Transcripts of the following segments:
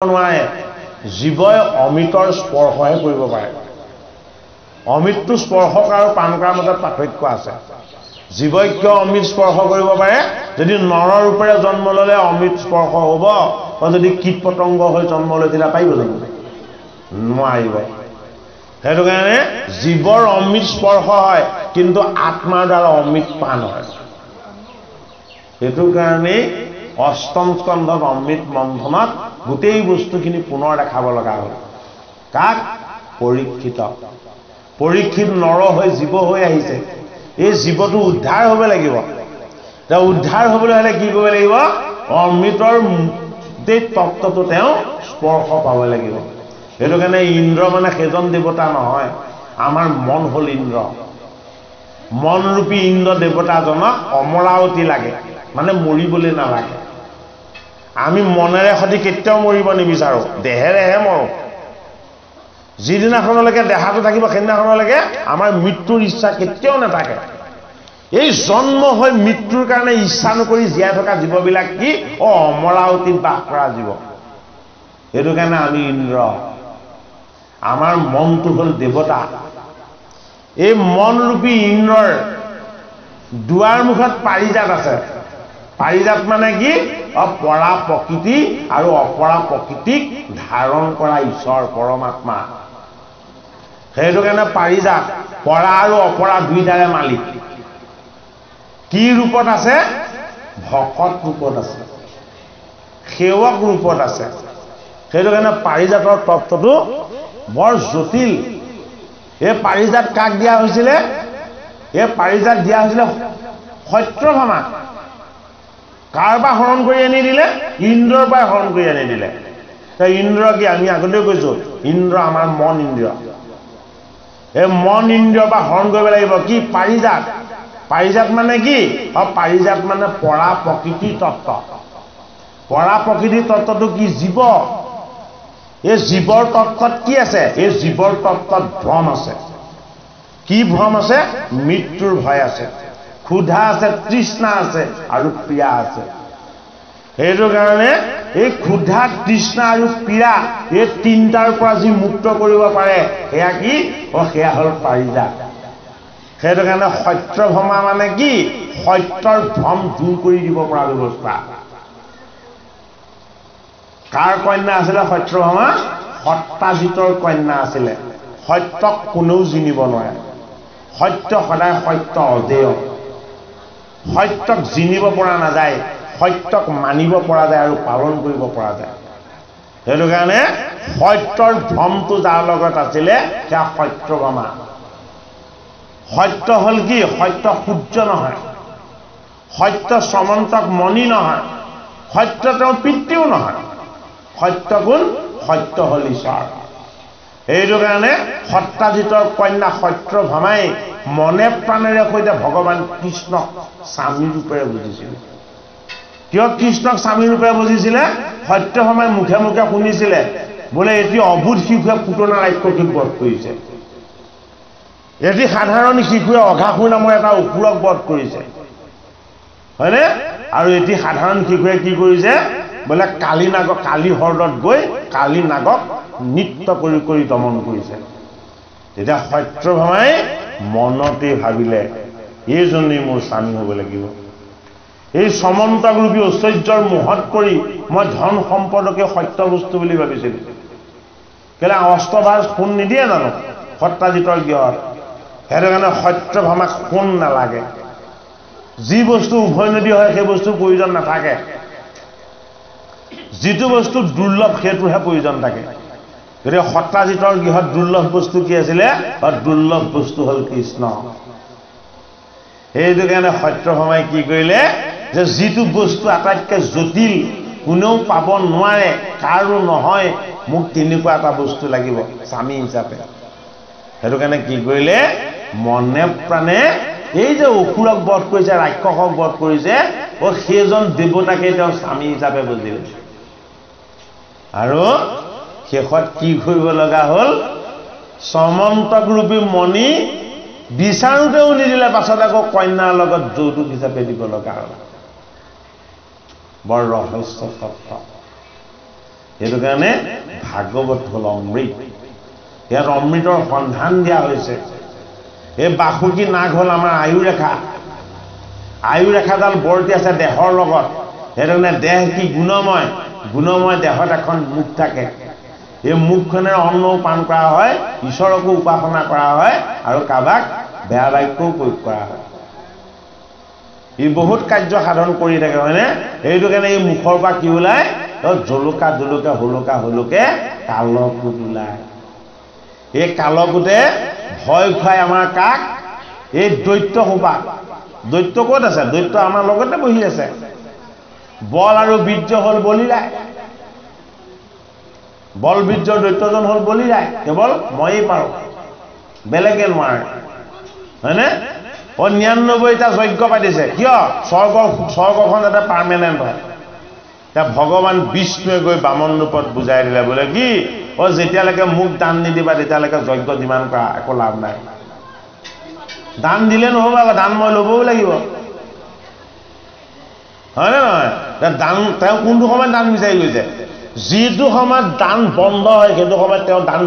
নোৱাৰে জীৱই অমিতৰ স্পৰ্শহে কৰিব পাৰে অমিতটো স্পৰ্শক আৰু পান কৰাৰ মাজত পাৰ্থক্য আছে জীৱই কিয় অমিত স্পৰ্শ কৰিব পাৰে যদি নৰ ৰূপেৰে জন্ম ললে অমিত স্পৰ্শ হ'ব বা যদি কীট পতংগ হৈ জন্ম লৈ দিলা পাৰিব জানো নোৱাৰিব সেইটো কাৰণে জীৱৰ অমিত স্পৰ্শ হয় কিন্তু আত্মাৰ দ্বাৰা অমিত পান হয় সেইটো কাৰণে অষ্টম স্কন্ধত অমৃত মন্থনত গোটেই বস্তুখিনি পুনৰ দেখাব লগা হ'ল কাক পৰীক্ষিত নৰ হৈ জীৱ হৈ আহিছে এই জীৱটো উদ্ধাৰ হ'ব লাগিব তা উদ্ধাৰ হ'বলৈ হলে কি কৰিব লাগিব অমৃতৰ এই তত্ত্বটো তেওঁ স্পৰ্শ পাব লাগিব সেইটো কাৰণে ইন্দ্ৰ মানে সেইজন দেৱতা নহয় আমাৰ মন হ'ল ইন্দ্ৰ মনৰূপী ইন্দ্ৰ দেৱতাজনক অমৰাৱতী লাগে মানে মৰিবলৈ নালাগে আমি মনেৰে সতি কেতিয়াও মৰিব নিবিচাৰো দেহেৰেহে মৰো যিদিনাখনলৈকে দেহাটো থাকিব সেইদিনাখনলৈকে আমাৰ মৃত্যুৰ ইচ্ছা কেতিয়াও নাথাকে এই জন্ম হৈ মৃত্যুৰ কাৰণে ইচ্ছা নকৰি জীয়াই থকা জীৱবিলাক কি অমৰাৱতীত বাস কৰা জীৱ সেইটো কাৰণে আমি ইন্দ্ৰ আমাৰ মনটো হ'ল দেৱতা এই মনৰূপী ইন্দ্ৰৰ দুৱাৰ মুখত পাৰিজাত আছে পাৰিজাত মানে কি অপৰা প্ৰকৃতি আৰু অপৰা প্ৰকৃতিক ধাৰণ কৰা ঈশ্বৰ পৰমাত্মা সেইটো কাৰণে পাৰিজাত পৰা আৰু অপৰা দুইটাৰে মালিক কি ৰূপত আছে ভকত ৰূপত আছে সেৱক ৰূপত আছে সেইটো কাৰণে পাৰিজাতৰ তত্ত্বটো বৰ জটিল এই পাৰিজাত কাক দিয়া হৈছিলে এই পাৰিজাত দিয়া হৈছিলে সত্যভামাক কাৰবা হৰণ কৰি আনি দিলে ইন্দ্ৰৰ পৰা হৰণ কৰি আনি দিলে ইন্দ্ৰ কি আমি আগতেও কৈছো ইন্দ্ৰ আমাৰ মন ইন্দ্ৰিয় এই মন ইন্দ্ৰিয় বা হৰণ কৰিব লাগিব কি পাৰিজাত মানে কি পাৰিজাত মানে পৰা প্ৰকৃতি তত্ত্ব পৰা প্ৰকৃতি তত্ত্বটো কি জীৱ এই জীৱৰ তত্ত্বত কি আছে এই জীৱৰ তত্ত্বত ভ্ৰম আছে কি ভ্ৰম আছে মৃত্যুৰ ভয় আছে ক্ষুধা আছে তৃষ্ণা আছে আৰু পীড়া আছে সেইটো কাৰণে এই ক্ষুধা তৃষ্ণা আৰু পীড়া এই তিনিটাৰ পৰা যি মুক্ত কৰিব পাৰে সেয়া কি সেয়া হ'ল পাৰিজাত সেইটো কাৰণে সত্যভমা মানে কি সত্যৰ ভ্ৰম দূৰ কৰি দিব পৰা ব্যৱস্থা কাৰ কন্যা আছিলে সত্যভমা সত্যাজিতৰ কন্যা আছিলে সত্যক কোনেও জিনিব নোৱাৰে সত্য সদায় সত্য অজেয় সত্যক জিনিব পৰা নাযায় সত্যক মানিব পৰা যায় আৰু পালন কৰিব পৰা যায় সেইটো কাৰণে সত্যৰ ভ্ৰমটো যাৰ লগত আছিলে সেয়া সত্যভামা সত্য হ'ল কি সত্য সূৰ্য নহয় সত্য সমন্তক মণি নহয় সত্য তেওঁৰ পিতৃও নহয় সত্য কোন সত্য হ'ল ঈশ্বৰ এইটো কাৰণে সত্যাজিতৰ কন্যা সত্যভামাই মনে প্ৰাণেৰে সৈতে ভগৱান কৃষ্ণক স্বামী ৰূপেৰে বুজিছিল কিয় কৃষ্ণক স্বামী ৰূপেৰে বুজিছিলে সত্যভামাই মুখে মুখে শুনিছিলে বোলে এটি অবুধ শিশুৱে পুতনা ৰাক্ষসীক বধ কৰিছে এটি সাধাৰণ শিশুৱে অঘাসুৰ নামৰ এটা অসুৰক বধ কৰিছে হয়নে আৰু এটি সাধাৰণ শিশুৱে কি কৰিছে বোলে কালী হ্ৰদত গৈ কালী নাগক নৃত্য কৰি কৰি দমন কৰিছে তেতিয়া সত্যভামাই মনতে ভাবিলে এইজনেই মোৰ স্বামী হ'ব লাগিব এই সমন্তক ৰূপী ঐশ্বৰ্যৰ মোহত পৰি মই ধন সম্পদকে সত্য বস্তু বুলি ভাবিছিলো কেলে অষ্টভাৰ সোণ নিদিয়ে জানো সত্যাজিতৰ গৃহত সেইটো কাৰণে সত্যভামাক সোণ নালাগে যি বস্তু উভৈনদী হয় সেই বস্তুৰ প্ৰয়োজন নাথাকে যিটো বস্তু দুৰ্লভ সেইটোহে প্ৰয়োজন থাকে গতিকে সত্যাজিতৰ গৃহত দুৰ্লভ বস্তু কি আছিলে দুৰ্লভ বস্তু হ'ল কৃষ্ণ সেইটো কাৰণে সত্যভামাই কি কৰিলে যে যিটো বস্তু আটাইতকৈ জটিল কোনেও পাব নোৱাৰে কাৰো নহয় মোক তেনেকুৱা এটা বস্তু লাগিব স্বামী হিচাপে সেইটো কাৰণে কি কৰিলে মনে প্ৰাণে এই যে অসুৰক বধ কৰিছে ৰাক্ষসক বধ কৰিছে সেইজন দেৱতাকে তেওঁ স্বামী হিচাপে বুজিলে আৰু শেষত কি কৰিব লগা হ'ল সমন্তক ৰূপী মণি বিচাৰোঁতেও নিদিলে পাছত আকৌ কন্যাৰ লগত যৌতুক হিচাপে দিব লগা হ'ল বৰ ৰহস্য তত্ত্ব সেইটো কাৰণে ভাগৱত হ'ল অমৃত ইয়াত অমৃতৰ সন্ধান দিয়া হৈছে এই বাসুকী নাগ হ'ল আমাৰ আয়ু ৰেখাডাল বৰ্তি আছে দেহৰ লগত সেইটো কাৰণে দেহ কি গুণময় দেহত এখন মুখ থাকে এই মুখখনেৰে অন্নও পান কৰা হয় ঈশ্বৰকো উপাসনা কৰা হয় আৰু কাবাক বেয়া বাক্যও প্ৰয়োগ কৰা হয় ই বহুত কাৰ্য সাধন কৰি থাকে হয়নে এইটো কাৰণে এই মুখৰ পৰা কি ওলায় জলুকা হুলুকে কালকুট ওলায় এই কালকুটে ভয় খুৱাই আমাৰ কাক এই দৈত্য সোপা দৈত্য ক'ত আছে দৈত্য আমাৰ লগতে বহি আছে বল আৰু বীৰ্য হ'ল বলিৰায় বল বীৰ্যৰ দৈত্যজন হ'ল বলিৰায় কেৱল ময়েই পাৰোঁ বেলেগে নোৱাৰে হয়নে 99টা যজ্ঞ পাতিছে কিয় স্বৰ্গখন এটা পাৰ্মানেণ্ট হয় এতিয়া ভগৱান বিষ্ণুৱে গৈ বামন ৰূপত বুজাই দিলে বোলে কি যেতিয়ালৈকে মোক দান নিদিবা তেতিয়ালৈকে যজ্ঞ যিমান কৰা একো লাভ নাই দান দিলে নহ'ব আকৌ দান মই ল'বও লাগিব হয়নে নহয় দান তেওঁ কোনটো সময়ত দান বিচাৰি গৈছে যিটো সময়ত দান বন্ধ হয় সেইটো সময়ত তেওঁ দান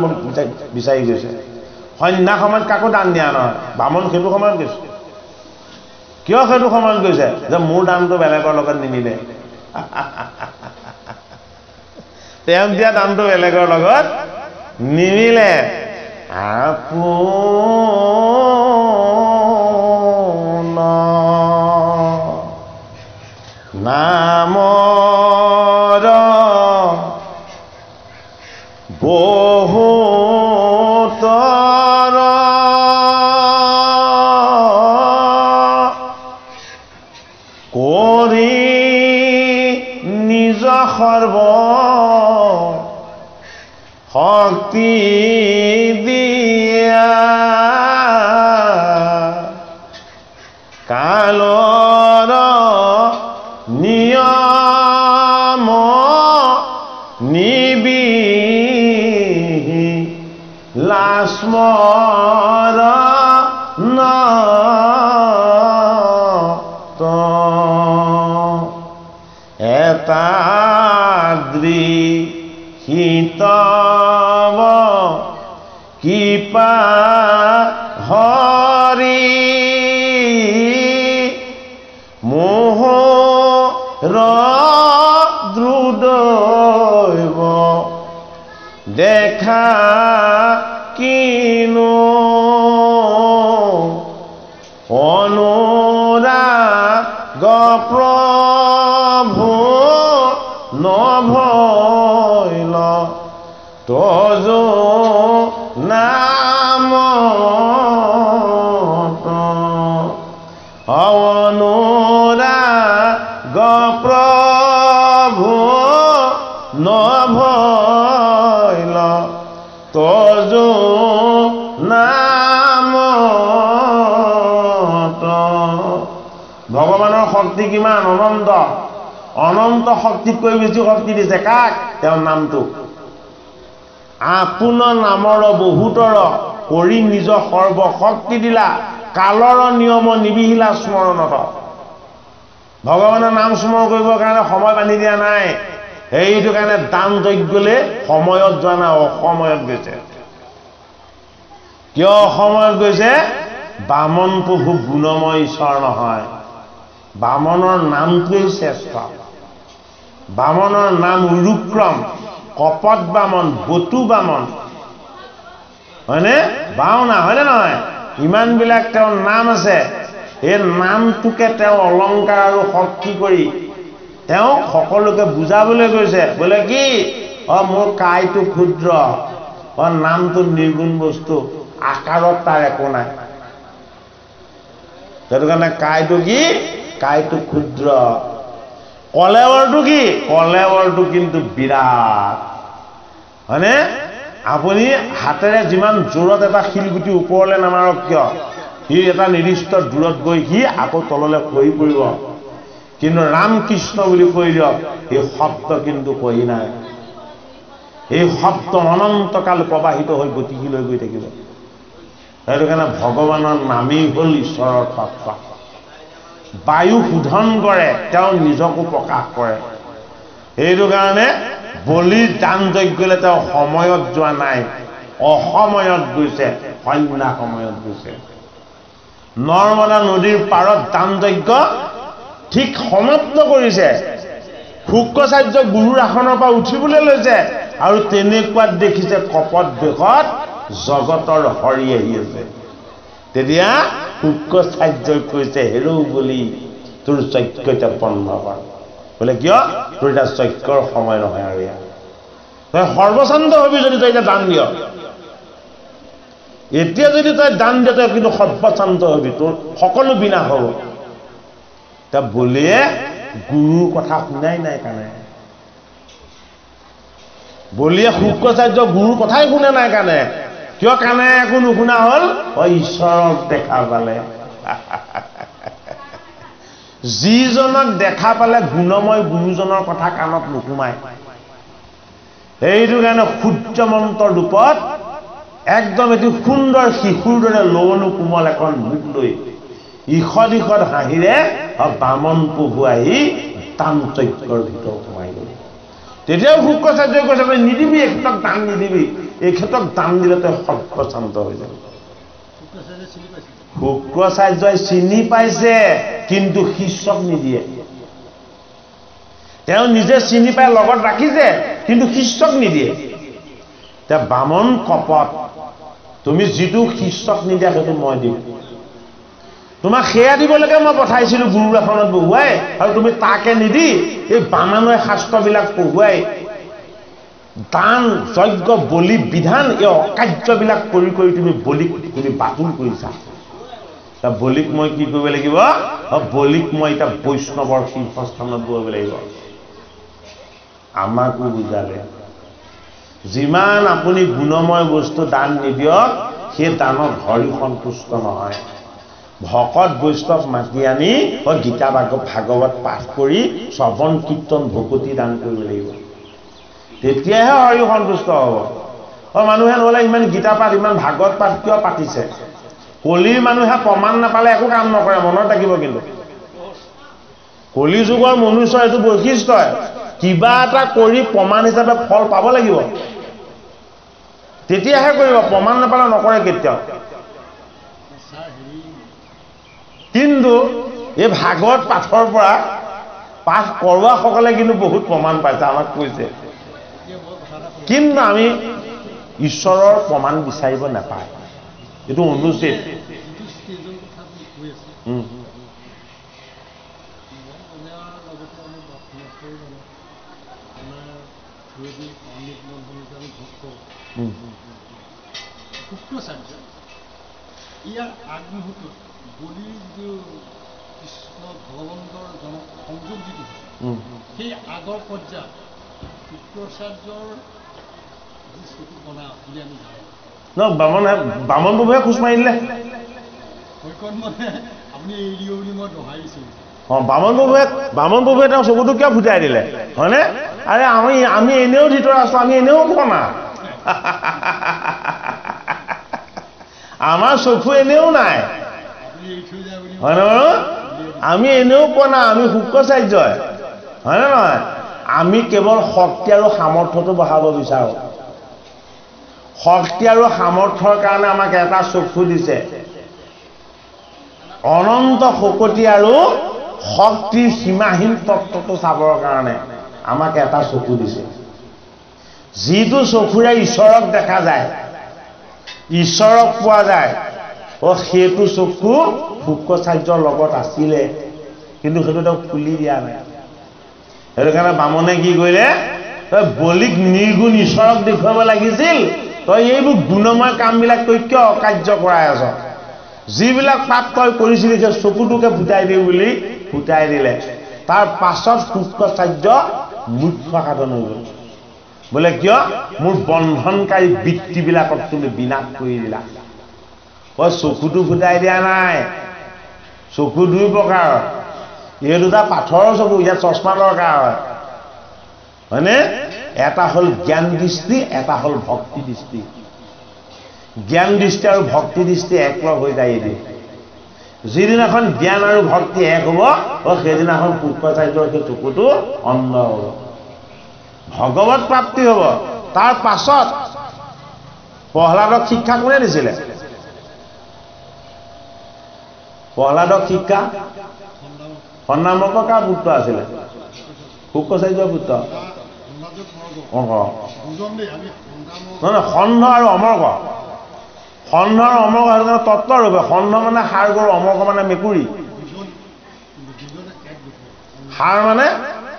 বিচাৰি গৈছে সন্ধ্যা সময়ত কাকো দান দিয়া নহয় বামন সেইটো সময়ত গৈছে কিয় সেইটো সময়ত গৈছে যে মোৰ দানটো বেলেগৰ লগত নিমিলে তেওঁ দিয়া দানটো বেলেগৰ লগত নিমিলে আপোন নামৰ বহুতৰ কৰি নিজ সৰ্ব শক্তি দিয়া কালৰ নিয়ম লাস্মৰণ এটা দৃহিতব কৃপা হৰি মোহৰ দ্ৰুদৈব দেখা কিনো অনুৰাগ প্ৰভু নভৈল তজো নাম অনুৰাগ প্ৰভু নভৈল তজো নাম ভগৱানৰ শক্তি কিমান অনন্ত শক্তিতকৈ বেছি শক্তি দিছে কাক তেওঁৰ নামটো আপোনাৰ নামৰ বহুতৰ কৰি নিজ সৰ্ব শক্তি দিলা কালৰ নিয়ম নিবিহিলা স্মৰণত ভগৱানৰ নাম স্মৰণ কৰিবৰ কাৰণে সময় বান্ধি দিয়া নাই এইটো কাৰণে দান যজ্ঞলে সময়ত যোৱা নাই অসময়ত গৈছে কিয় অসময়ত গৈছে বামন প্ৰভু গুণময় ঈশ্বৰ নহয় বামনৰ নামটোৱেই শ্ৰেষ্ঠ বামনৰ নাম উৰুক্ৰম কপট বামন বটু বামন হয়নে বাওনা হয়নে নহয় ইমানবিলাক তেওঁৰ নাম আছে এই নামটোকে তেওঁ অলংকাৰ আৰু শক্তি কৰি তেওঁ সকলোকে বুজাবলৈ গৈছে বোলে কি মোৰ কাইটো ক্ষুদ্ৰ নামটো নিৰ্গুণ বস্তু আকাৰত তাৰ একো নাই সেইটো কাৰণে কাইটো কি কাইটো ক্ষুদ্ৰ কলেৱৰটো কি কলেৱৰটো কিন্তু বিৰাট হয়নে আপুনি হাতেৰে যিমান জোৰত এটা শিলগুটি ওপৰলৈ নামাৰক কিয় সি এটা নিৰ্দিষ্ট দূৰত গৈ সি আকৌ তললৈ খহি পৰিব কিন্তু ৰাম কৃষ্ণ বুলি কৈ দিয়ক এই শব্দ কিন্তু কহি নাই এই শব্দ অনন্তকাল প্ৰবাহিত হৈ গতিশীল হৈ গৈ থাকিব সেইটো কাৰণে ভগৱানৰ নামেই হ'ল ঈশ্বৰৰ তত্ত্ব বায়ু শোধন কৰে তেওঁ নিজকো প্ৰকাশ কৰে এইটো কাৰণে বলিৰ দান যজ্ঞলৈ তেওঁ সময়ত যোৱা নাই, অসময়ত গৈছে, কন্যা সময়ত গৈছে। নৰ্মদা নদীৰ পাৰত দান যজ্ঞ ঠিক সমাপ্ত কৰিছে, শুক্ৰাচাৰ্য গুৰুৰ আসনৰ পৰা উঠিবলৈ লৈছে, আৰু তেনেকুৱাত দেখিছে কপট বেশত জগতৰ হৰি আহি আছে। তেতিয়া শুক্ৰাচাৰ্যই কৈছে, হেৰৌ বুলি তোৰ যজ্ঞ এতিয়া বন্ধ কৰ। বোলে কিয়? তোৰ এতিয়া যজ্ঞৰ সময় নহয় আৰু ইয়াত। তই সৰ্বশান্ত হবি যদি তই এতিয়া দান দিয়। এতিয়া যদি তই দান দিয় তই কিন্তু সৰ্বশান্ত হবি, তোৰ সকলো বিনাশ হ'ব। এতিয়া বলিয়ে গুৰুৰ কথা শুনাই নাই কাৰণে, বলিয়ে শুক্ৰাচাৰ্য গুৰুৰ কথাই শুনা নাই কাৰণে। কিয় কাণে একো নুশুনা হ'ল? ঈশ্বৰক দেখা পালে। যিজনক দেখা পালে গুণময় গুৰুজনৰ কথা কাণত নুসুমায়। সেইটো কাৰণে সূৰ্যমন্ত ৰূপত একদম এটি সুন্দৰ শিশুৰ দৰে লৱণু কোমল এখন মুখ লৈ ইষদ ইষদ হাঁহিৰে বামন প্ৰভু আহি দান যজ্ঞৰ ভিতৰত সোমাই গ'ল। তেতিয়াও শুক্ৰাচাৰ্যই কৈছে, তই নিদিবি, এখেতক দান নিদিবি, এখেতক দান দিলে তই সৰ্বশান্ত হৈ যাবি। শুক্ৰাচাৰ্যই চিনি পাইছে, কিন্তু শিষ্যক নিদিয়ে। তেওঁ নিজে চিনি পাই লগত ৰাখিছে, কিন্তু শিষ্যক নিদিয়ে। এতিয়া বামন কপট, তুমি যিটো শিষ্যক নিদিয়া সেইটো মই দিম। তোমাক সেয়া দিবলৈকে মই পঠাইছিলো গুৰুৰ আসনত বহুৱাই, আৰু তুমি তাকে নিদি এই বামনে শাস্ত্ৰবিলাক পঢ়ুৱাই দান যজ্ঞ বলি বিধান এই অকাৰ্যবিলাক কৰি কৰি তুমি বলিক তুমি বাতুল কৰিছা। বলিক মই কি কৰিব লাগিব? বলিক মই এতিয়া বৈষ্ণৱৰ শীৰ্ষস্থানত বহিব লাগিব। আমাকো বুজালে, যিমান আপুনি গুণময় বস্তু দান নিদিয়ক, সেই দানত হৰি সন্তুষ্ট নহয়। ভকত বৈষ্ণৱ মাতি আনি গীতা ভাগৱত পাঠ কৰি শ্ৰৱণ কীৰ্তন ভকতি দান কৰিব লাগিব, তেতিয়াহে হৰি সন্তুষ্ট হ'ব। মানুহে নহ'লে ইমান গীতা পাঠ ইমান ভাগৱত পাঠ কিয় পাতিছে? কলিৰ মানুহে প্ৰমাণ নাপালে একো কাম নকৰে, মনত ৰাখিব। কিন্তু কলি যুগৰ মনুষ্যৰ এইটো বৈশিষ্ট্য, কিবা এটা কৰি প্ৰমাণ হিচাপে ফল পাব লাগিব, তেতিয়াহে কৰিব। প্ৰমাণ নাপালে নকৰে কেতিয়াও। কিন্তু এই ভাগৱত পাঠৰ পৰা পাঠ কৰোৱাসকলে কিন্তু বহুত প্ৰমাণ পাইছে, আমাক কৈছে। কিন্তু আমি ঈশ্বৰৰ প্ৰমাণ বিচাৰিব নাপায়, এইটো অনুচিত। শুক্ৰাচাৰ্য ইয়াৰ আগমুহূৰ্তত বলিৰ যি কৃষ্ণ ভগৱন্তৰ সংযোগ যিটো সেই আগৰ পৰ্যায়ত শুক্ৰাচাৰ্যৰ যি চকু কণা বুলি আমি জানো বামন প্ৰভুৱে খোজ মাৰি দিলে। সেইখন মানে আপুনি এৰি দিব বুলি মই দহাৰিছোঁ। বামন প্ৰভুৱে তেওঁ চকুটো কিয় ফুটাই দিলে, হয়নে? আৰে আমি এনেও ভিতৰত আছো, আমি এনেও কণা, আমাৰ চকু এনেও নাই, হয়নে বাৰু? আমি এনেও কণা, আমি শুক্ৰাচাৰ্যই, হয়নে নহয়? আমি কেৱল শক্তি আৰু সামৰ্থ্যটো বঢ়াব বিচাৰোঁ। শক্তি আৰু সামৰ্থ্যৰ কাৰণে আমাক এটা চকু দিছে, অনন্ত শকতি আৰু শক্তিৰ সীমাহীন তত্ত্বটো চাবৰ কাৰণে আমাক এটা চকু দিছে। যিটো চকুৰে ঈশ্বৰক দেখা যায়, ঈশ্বৰক পোৱা যায়, সেইটো চকু শুক্ৰাচাৰ্যৰ লগত আছিলে, কিন্তু সেইটো তেওঁক খুলি দিয়া নাই। সেইটো কাৰণে বামনে কি কৰিলে? তই বলিক নিৰ্গুণ ঈশ্বৰক দেখুৱাব লাগিছিল, তই এইবোৰ গুণময় কামবিলাক তই কিয় অকাৰ্য কৰাই আছ? যিবিলাক পাপ তই কৰিছিলি সেই চকুটোকে ফুটাই দিওঁ বুলি ফুটাই দিলে। তাৰ পাছত শুক্ৰাচাৰ্য মুখ্য সাধন হৈ গ'ল। বোলে কিয়? মোৰ বন্ধনকাৰী বৃত্তিবিলাকক তুমি বিনাশ কৰি দিলা। চকুটো ফুটাই দিয়া নাই, চকু দুই প্ৰকাৰৰ, এই দুটা পাথৰৰ চকু, ইয়াত চশমা দৰকাৰ হয়, হয়নে? এটা হ'ল জ্ঞান দৃষ্টি, এটা হ'ল ভক্তি দৃষ্টি। জ্ঞান দৃষ্টি আৰু ভক্তি দৃষ্টি একলগ হৈ যায় এদিন। যিদিনাখন জ্ঞান আৰু ভক্তি এক হ'ব, সেইদিনাখন শুক্ৰাচাৰ্যৰ সেই চকুটো অন্ধ হ'ব। ভগৱত প্ৰাপ্তি হ'ব। তাৰ পাছত প্ৰহ্লাদক শিক্ষা কোনে দিছিলে? প্ৰহ্লাদক শিক্ষা সন্দামকৰ কাৰ পুত্ৰ আছিলে? শুক্ৰাচাৰ্যৰ পুত্ৰ। নহয়, সন্ধ আৰু অমৰ্ক। সন্ধ আৰু অমৰ্ক সেইটো তত্ত্বৰূপে। সন্ধ মানে ষাঁড় গৰু, অমৰ্ক মানে মেকুৰী। ষাঁড় মানে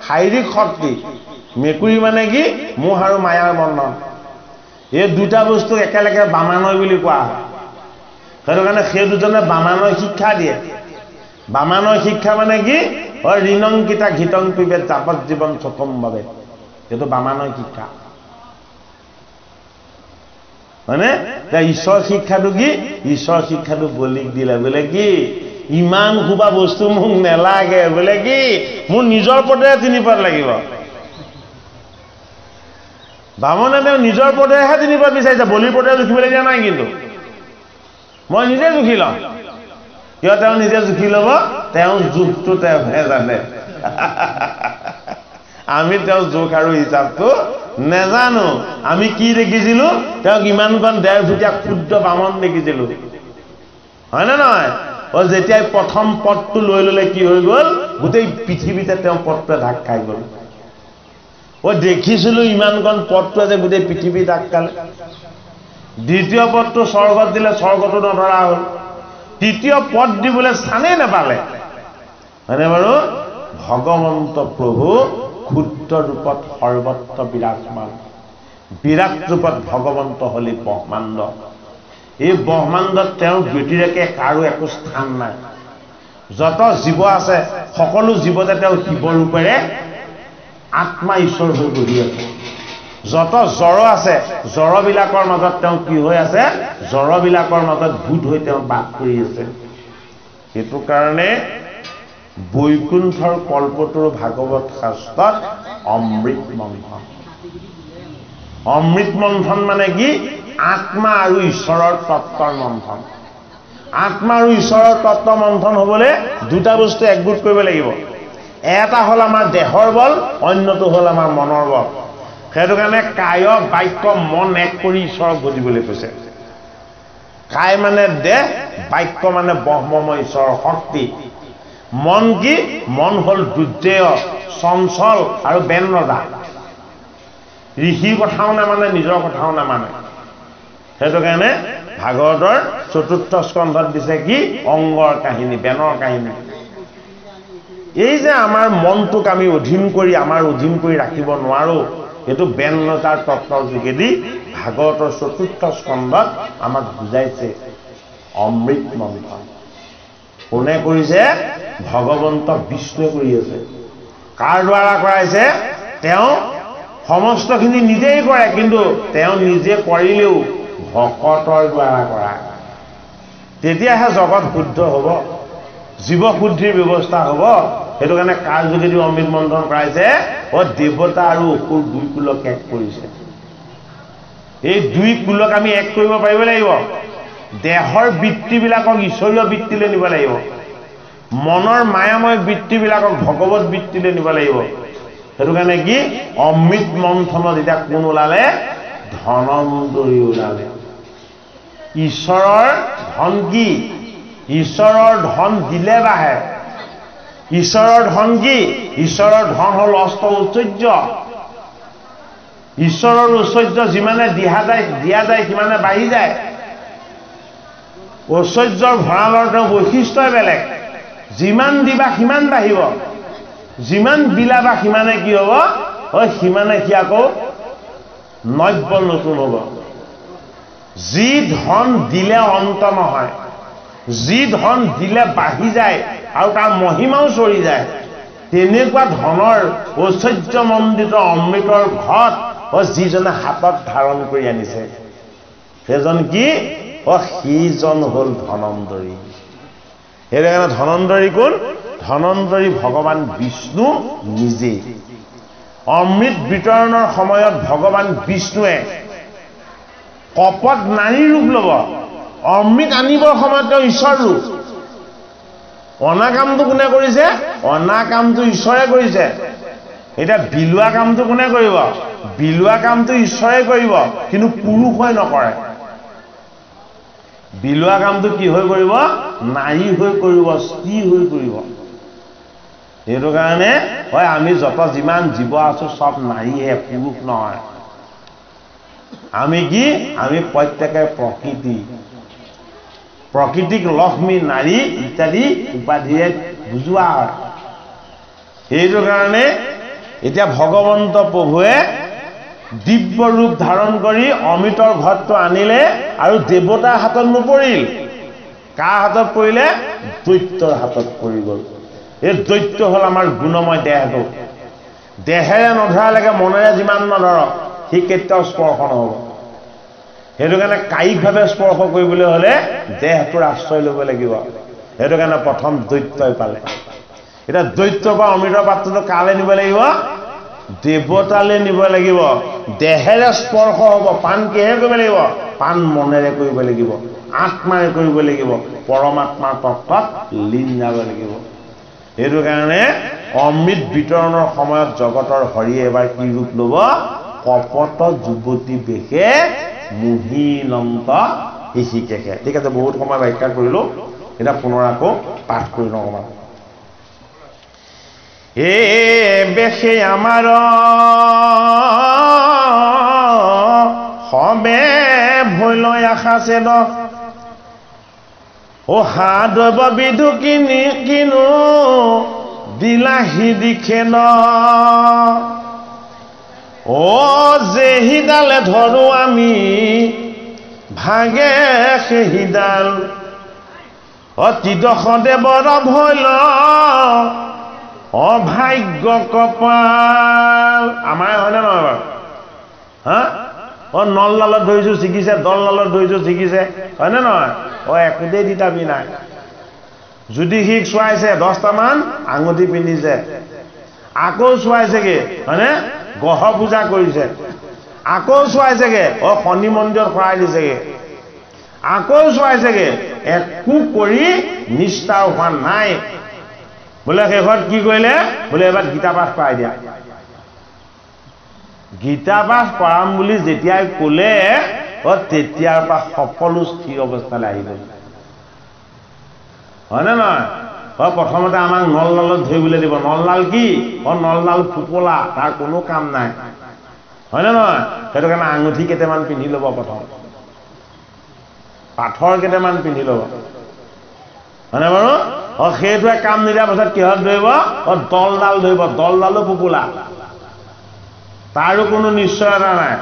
শাৰীৰিক শক্তি, মেকুৰী মানে কি মোহ আৰু মায়াৰ বন্ধন। এই দুটা বস্তু একেলগে বামানয় বুলি কোৱা হয়। সেইটো কাৰণে সেই দুজনে বামানয় শিক্ষা দিয়ে। বামানয় শিক্ষা মানে কি? ঋণংকিতা ঘিতং পিবেত যাৱৎ জীৱন চতম বাবে, সেইটো বামানয় শিক্ষা। হয়নে? ঈশ্বৰ শিক্ষাটো কি? ঈশ্বৰ শিক্ষাটো বলিক দিলে। বোলে কি ইমান সোপা বস্তু মোক নেলাগে, বোলে কি মোৰ নিজৰ পদে 3 পদ লাগিব। বামনে তেওঁ নিজৰ পদেহে 3 পদ বিচাৰিছে, বলিৰ পদে জুখিবলগীয়া নাই। কিন্তু মই নিজে জুখি লওঁ। কিয় তেওঁ নিজে জুখি ল'ব? তেওঁৰ জোখটো তেওঁহে জানে। আমি তেওঁৰ জোখ আৰু হিচাপটো নেজানো। আমি কি দেখিছিলো? তেওঁক ইমানখন 1.5 ফুটীয়া ক্ষুদ্ৰ বামন দেখিছিলো। হয় নে নহয়? যেতিয়াই প্ৰথম পদটো লৈ ল'লে কি হৈ গ'ল? গোটেই পৃথিৱীতে তেওঁ পদটোৱে ঢাক খাই গ'ল। দেখিছিলো ইমানখন পদটোৱে যে গোটেই পৃথিৱী ঢাক খালে। দ্বিতীয় পদটো স্বৰ্গত দিলে, স্বৰ্গটো নধৰা হ'ল। তৃতীয় পদ দিবলৈ স্থানেই নাপালে। হয়নে বাৰু? ভগৱন্ত প্ৰভু ক্ষুদ্ৰ ৰূপত সৰ্বত্ৰ বিৰাজমান, বিৰাট ৰূপত ভগৱন্ত হলি ব্ৰহ্মাণ্ড। এই ব্ৰহ্মাণ্ডত তেওঁৰ ব্যতিৰেকে কাৰো একো স্থান নাই। যত জীৱ আছে সকলো জীৱতে তেওঁ শিৱৰূপেৰে আত্মা ঈশ্বৰ হৈ বহি আছে। যত জড় আছে জড়বিলাকৰ মাজত তেওঁ কি হৈ আছে? জড়বিলাকৰ মাজত ভূত হৈ তেওঁ বাস কৰি আছে। সেইটো কাৰণে বৈকুণ্ঠৰ কল্পতৰু ভাগৱত শাস্ত্ৰত অমৃত মন্থন। অমৃত মন্থন মানে কি? আত্মা আৰু ঈশ্বৰৰ তত্ত্বৰ মন্থন। আত্মা আৰু ঈশ্বৰৰ তত্ত্ব মন্থন হ'বলৈ দুটা বস্তু একগোট কৰিব লাগিব। এটা হ'ল আমাৰ দেহৰ বল, অন্যটো হ'ল আমাৰ মনৰ বল। সেইটো কাৰণে কায় বাক্য মন এক কৰি ঈশ্বৰক বুজিবলৈ কৈছে। কায় মানে দেহ, বাক্য মানে ব্ৰহ্মময় ঈশ্বৰৰ শক্তি। মন কি? মন হ'ল দুৰ্যেয়, চঞ্চল আৰু বেন ৰজা। ঋষিৰ কথাও নামানে, নিজৰ কথাও নামানে। সেইটো কাৰণে ভাগৱতৰ 4ৰ্থ স্কন্ধত দিছে কি? অংগৰ কাহিনী, বেনৰ কাহিনী। এই যে আমাৰ মনটোক আমি অধীন কৰি ৰাখিব নোৱাৰো, এইটো বেন ৰজাৰ তত্ত্বৰ যোগেদি ভাগৱতৰ 4ৰ্থ স্কন্ধত আমাক বুজাইছে। অমৃত মন্থন কোনে কৰিছে? ভগৱন্ত বিষ্ণুৱে কৰি আছে। কাৰ দ্বাৰা কৰাইছে? তেওঁ সমস্তখিনি নিজেই কৰে, কিন্তু তেওঁ নিজে কৰিলেও ভকতৰ দ্বাৰা কৰা। তেতিয়াহে জগত শুদ্ধ হ'ব, জীৱ শুদ্ধিৰ ব্যৱস্থা হ'ব। সেইটো কাৰণে কাৰ যোগেদি অমৃত মন্থন কৰাইছে? দেৱতা আৰু অসুৰ 2 কুলক এক কৰিছে। এই 2 কুলক আমি এক কৰিব পাৰিব লাগিব। দেহৰ বৃত্তিবিলাকক ঈশ্বৰীয় বৃত্তিলৈ নিব লাগিব, মনৰ মায়াময় বৃত্তিবিলাকক ভগৱত বৃত্তিলৈ নিব লাগিব। সেইটো কাৰণে কি? অমৃত মন্থনত এতিয়া কোন ওলালে? ধনন্দৰী ওলালে। ঈশ্বৰৰ ধন কি? ঈশ্বৰৰ ধন দিলে বাঢ়ে। ঈশ্বৰৰ ধন কি? ঈশ্বৰৰ ধন হ'ল অষ্ট ঐশ্বৰ্য। ঈশ্বৰৰ ঐশ্বৰ্য যিমানে দিয়া যায় সিমানে বাঢ়ি যায়। ঐশ্বৰ্যৰ ভঁৰালৰ তেওঁ বৈশিষ্ট্যই বেলেগ। যিমান দিবা সিমান বাঢ়িব, যিমান বিলাবা সিমানে কি হ'ব? সিমানে সি আকৌ নব্য নতুন হ'ব। যি ধন দিলে অন্ত নহয়, যি ধন দিলে বাঢ়ি যায় আৰু তাৰ মহিমাও চৰি যায়, তেনেকুৱা ধনৰ ঐশ্বৰ্যমণ্ডিত অমৃতৰ ঘট যিজনে হাতত ধাৰণ কৰি আনিছে, সেইজন কি? সিজন হ'ল ধনন্দৰী। সেইকাৰণে ধনন্দৰী কোন? ধনন্দৰী ভগৱান বিষ্ণু নিজেই। অমৃত বিতৰণৰ সময়ত ভগৱান বিষ্ণুৱে কপট নাৰী ৰূপ ল'ব। অমৃত আনিবৰ সময়ত তেওঁ ঈশ্বৰ ৰূপ। অনা কামটো কোনে কৰিছে? অনা কামটো ঈশ্বৰে কৰিছে। এতিয়া বিলোৱা কামটো কোনে কৰিব বিলোৱা কামটো ঈশ্বৰে কৰিব কিন্তু পুৰুষ হৈ নকৰে বিলোৱা কামটো কি হৈ কৰিব নাৰী হৈ কৰিব স্ত্ৰী হৈ কৰিব এইটো কাৰণে হয় আমি যত যিমান জীৱ আছো সব নাৰীহে পুৰুষ নহয় আমি কি আমি প্ৰত্যেকে প্ৰকৃতিক লক্ষ্মী নাৰী ইত্যাদি উপাধিৰে বুজোৱা হয় এইটো কাৰণে এতিয়া ভগৱন্ত প্ৰভুৱে দিব্য ৰূপ ধাৰণ কৰি অমৃতৰ ঘৰটো আনিলে আৰু দেৱতাৰ হাতত নপৰিল কাৰ হাতত পৰিলে দৈত্যৰ হাতত পৰি গ'ল এই দৈত্য হ'ল আমাৰ গুণময় দেহটো দেহেৰে নধৰালৈকে মনেৰে যিমান নধৰক সি কেতিয়াও স্পৰ্শ নহ'ব সেইটো কাৰণে কায়িকভাৱে স্পৰ্শ কৰিবলৈ হ'লে দেহটোৰ আশ্ৰয় ল'ব লাগিব সেইটো কাৰণে প্ৰথম দৈত্যই পালে এতিয়া দৈত্যৰ পৰা অমৃতৰ পাত্ৰটো কালে নিব লাগিব দেৱতালে নিব লাগিব দেহেৰে স্পৰ্শ হ'ব পাণ কিহেৰে কৰিব লাগিব পাণ মনেৰে কৰিব লাগিব আত্মাৰে কৰিব লাগিব পৰমাত্মাৰ তত্ত্বত লীন যাব লাগিব এইটো কাৰণে অমৃত বিতৰণৰ সময়ত জগতৰ হৰিয়ে এবাৰ কি ৰূপ ল'ব কপট যুৱতী বেশে মোহিনন্ত শিশিকেশে ঠিক আছে বহুত সময় ব্যাখ্যা কৰিলোঁ এটা পুনৰ আকৌ পাঠ কৰি লওঁ অকণমান এ বেশে আমাৰ হবে ভৈলয় আশাছে দ ও হাদব বিধু কিনো দিলাহি দিখে ন ও যেহিডালে ধৰো আমি ভাগে সেহিডাল অতিদশ দেৱৰ ভৈল অভাগ্য কপাল আমাৰ হয়নে নহয় বাৰু হা নলডালত ধৰিছোঁ ছিগিছে দলডালত ধৰিছোঁ ছিগিছে হয়নে নহয় একোতেই তিতাবি নাই যদি সি চোৱাইছে 10টামান আঙুঠি পিন্ধিছে আকৌ চোৱাইছেগে হয়নে গ্ৰহ পূজা কৰিছে আকৌ চোৱাইছেগে শনি মন্দিৰত শৰাই দিছেগে আকৌ চোৱাইছেগে একো কৰি নিষ্ঠা হোৱা নাই বোলে শেষত কি কৰিলে বোলে এবাৰ গীতা পাঠ কৰাই দিয়া গীতা পাঠ কৰাম বুলি যেতিয়াই ক'লে তেতিয়াৰ পৰা সকলো স্থিৰ অৱস্থালৈ আহি গ'ল হয়নে নহয় প্ৰথমতে আমাক নলডালত ধৰিবলৈ দিব নলডাল কি নলডাল ফুপলা তাৰ কোনো কাম নাই হয়নে নহয় সেইটো কাৰণে আঙুঠি কেইটামান পিন্ধি ল'ব প্ৰথম পাথৰ কেইটামান পিন্ধি ল'ব হয়নে বাৰু সেইটোৱে কাম নিদিয়াৰ পাছত কিহত ধৰিব দলডাল ধৰিব দলডালো ফুপুলা তাৰো কোনো নিশ্চয়তা নাই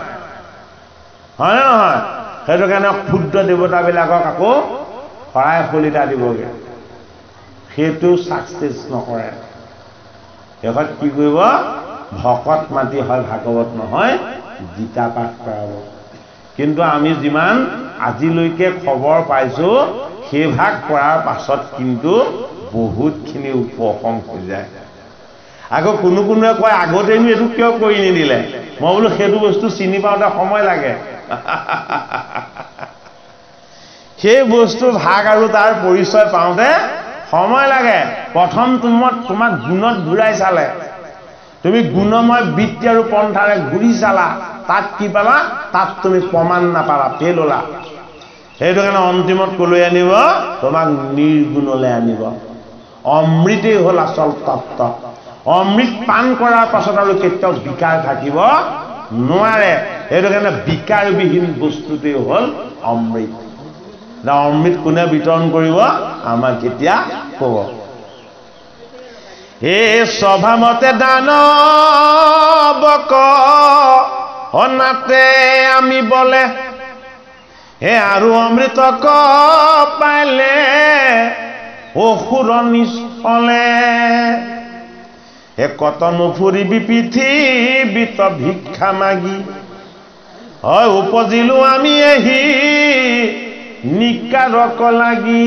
হয়নে নহয় সেইটো কাৰণে ক্ষুদ্ৰ দেৱতাবিলাকক আকৌ শৰাই ফলিতা দিবগে সেইটো ছাকচেছ নকৰে শেষত কি কৰিব ভকত মাতি হয় ভাগৱত নহয় গীতা পাঠ কৰাব কিন্তু আমি যিমান আজিলৈকে খবৰ পাইছোঁ সেই ভাগ কৰাৰ পাছত কিন্তু বহুতখিনি উপশম হৈ যায় আকৌ কোনোৱে কয় আগতেনো এইটো কিয় কৰি নিদিলে মই বোলো সেইটো বস্তু চিনি পাওঁতে সময় লাগে সেই বস্তু ভাগ আৰু তাৰ পৰিচয় পাওঁতে সময় লাগে প্ৰথম তোমাক গুণত ঘূৰাই চালে তুমি গুণময় বৃত্তি আৰু পন্থাৰে ঘূৰি চালা তাত কি পালা তাত তুমি প্ৰমাণ নাপালা ফেল হ'লা সেইটো কাৰণে অন্তিমত কলৈ আনিব তোমাক নিৰ্গুণলৈ আনিব অমৃতেই হ'ল আচল তত্ত্ব অমৃত পান কৰাৰ পাছত আৰু কেতিয়াও বিকাৰ থাকিব নোৱাৰে সেইটো কাৰণে বিকাৰবিহীন বস্তুটোৱেই হ'ল অমৃত অমৃত কোনে বিতৰণ কৰিব আমাক কেতিয়া ক'ব এই স্বভাৱতে দানৱক অনাতে আমি বলে হে আৰু অমৃতক পাইলে অসুৰ নিষ্ফলে হে কত নুফুৰিবি পৃথিৱীত ভিক্ষা মাগি হয় উপজিলো আমি এহি নিকাৰক লাগি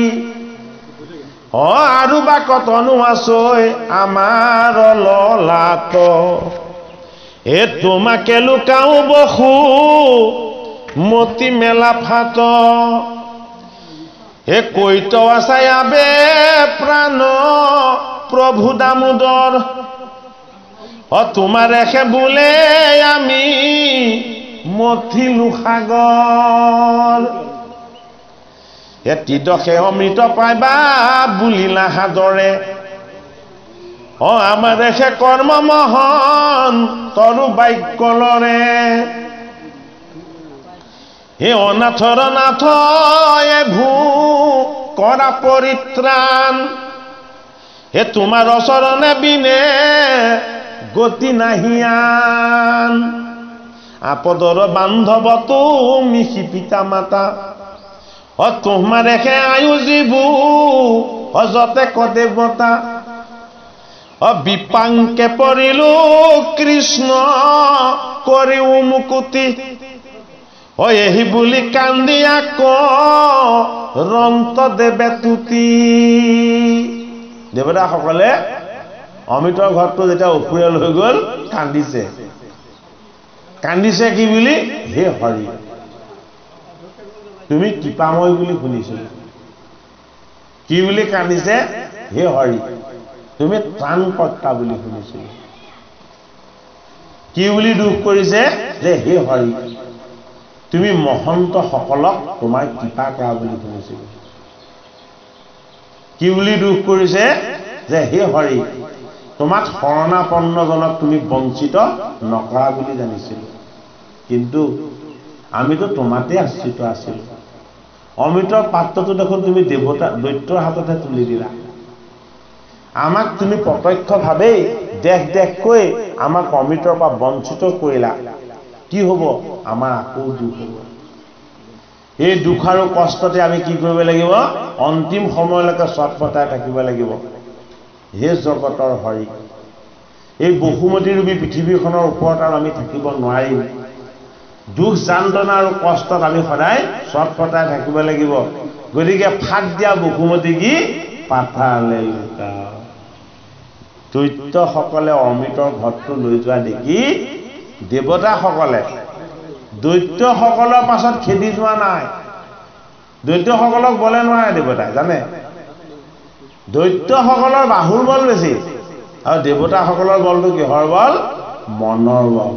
আৰু বা কতনো আছৈ আমাৰ ললাত এ তোমাকে লুকাও বসু মতি মেলা ফাট এ কৈত আছাই আবে প্ৰাণ প্ৰভু দামোদৰ তোমাৰে সে বোলে আমি মথিলো সাগৰ তীদসে অমৃত পাইবা বুলিলা সাদৰে আমাৰে সে কৰ্ম মহন তৰু বাক্যলৰে অনাথৰ নাথ ভূ কৰা পৰিত্ৰাণ তোমাৰ চৰণে বিনে গতি নাহিয়ান আপদৰ বান্ধৱ তুমি পিতা মাতা তোমাৰে সে আয়ু জীবু অযতে কদেৱতা বিপাংকে পৰিলো কৃষ্ণ কৰিও মুকুতি এহি বুলি কান্দি আকৌ ৰন্ত দেৱে তুতি দেৱতাসকলে অমৃতৰ ঘৰটো যেতিয়া উফুৰিয়াল হৈ গ'ল কান্দিছে কি বুলি হে হৰি তুমি কৃপাময় বুলি শুনিছিলো কি বুলি কান্দিছে হে হৰি তুমি ত্ৰাণকৰ্তা বুলি শুনিছিলো কি বুলি দুখ কৰিছে যে হে হৰি তুমি মহন্ত সকলক তোমাৰ কৃপা কৰা বুলি শুনিছিলো কি বুলি দুখ কৰিছে যে হে হৰি তোমাক শৰণাপন্নজনক তুমি বঞ্চিত নকৰা বুলি জানিছিলো কিন্তু আমিতো তোমাতে আশ্ৰিত আছিলো অমৃতৰ পাত্ৰটো দেখোন তুমি দেৱতা দৈত্যৰ হাততে তুলি দিলা আমাক তুমি প্ৰত্যক্ষভাৱেই দেখ আমাক অমৃতৰ পৰা বঞ্চিত কৰিলা কি হ'ব আমাৰ আকৌ দুখ হ'ব এই দুখ আৰু কষ্টতে আমি কি কৰিব লাগিব অন্তিম সময়লৈকে চটফটাই থাকিব লাগিব হে জগতৰ হৰি এই বহুমতী ৰূপী পৃথিৱীখনৰ ওপৰত আৰু আমি থাকিব নোৱাৰিম দুখ যন্ত্ৰণা আৰু কষ্টত আমি সদায় চটফটাই থাকিব লাগিব গতিকে ফাট দিয়া বহুমতী কি পাথালে লুকা দৈত্যসকলে অমৃতৰ ঘৰটো লৈ যোৱা দেখি দেৱতাসকলে দৈত্যসকলৰ পাছত খেদি যোৱা নাই দৈত্যসকলক বলে নোৱাৰে দেৱতাই জানে দৈত্যসকলৰ বাহুৰ বল বেছি আৰু দেৱতাসকলৰ বলটো কিহৰ বল মনৰ বল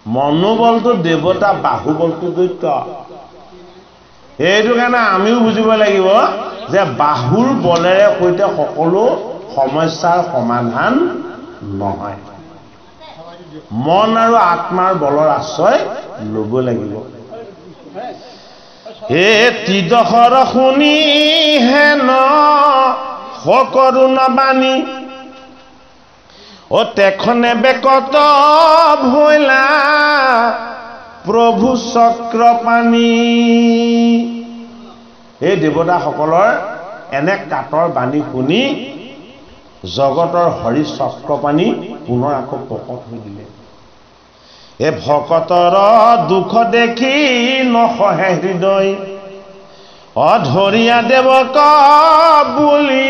মনোবলটো দেৱতা বাহুবলটো দৈত্য এইটো কাৰণে আমিও বুজিব লাগিব যে বাহুৰ বলেৰে সৈতে সকলো সমস্যাৰ সমাধান নহয় মন আৰু আত্মাৰ বলৰ আশ্ৰয় ল'ব লাগিব তীদসৰ শুনি হেন সকৰুণ বাণী তেখনে বেকত ভৈলা প্ৰভু চক্ৰপাণী এই দেৱতাসকলৰ এনে কাটৰ বাণী শুনি জগতৰ হৰি চক্ৰপাণী পুনৰ আকৌ প্ৰকট হৈ দিলে এই ভকতৰ দুখ দেখি নসহে হৃদয় অধৰিয়া দেৱক বুলি